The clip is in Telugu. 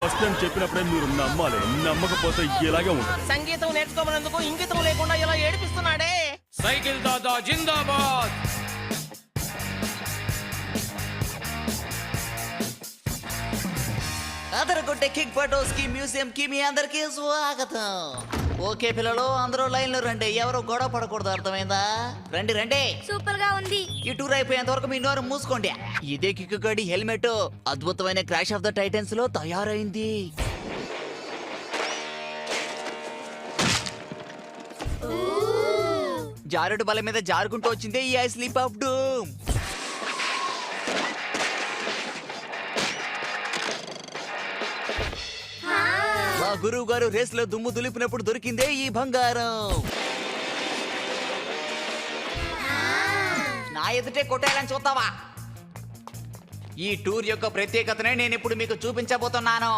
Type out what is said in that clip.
ఫస్ట్ టైం చెప్పినప్పుడే మీరు నమ్మాలి, నమ్మకపోతే ఇలాగే ఉంటుంది. సంగీతం నేర్చుకోమన్నందుకు ఇంగితం లేకుండా ఇలా ఏడిపిస్తున్నాడే. సైకిల్ దాదా జిందాబాద్. అదరగొట్టే కిక్ ఫోటోస్ కి మ్యూజియం కి మీ అందరికి స్వాగతం. ఓకే పిల్లలు, అందరూ లైన్ లో రండి. ఎవరు గొడవ పడకూడదు, అర్థమైందా? రండి రండి. సూపర్ గా ఉంది. ఈ టూర్ అయిపోయేంత వరకు మీ నోరు మూసుకోండి. ఇదే కిక్ గడి హెల్మెట్ అద్భుతమైన క్రాష్ ఆఫ్ ద టైటన్స్ లో తయారైంది. జారుడు బల మీద జారుకుంటూ వచ్చిందే ఈ ఐ స్లీప్ ఆఫ్ డూమ్. మా గురువు గారు రేస్ లో దుమ్ము దులిపినప్పుడు దొరికిందే ఈ బంగారం. నా ఎదుటే కొట్టేయాలని చూస్తావా? ఈ టూర్ యొక్క ప్రత్యేకతనే నేను ఇప్పుడు మీకు చూపించబోతున్నాను.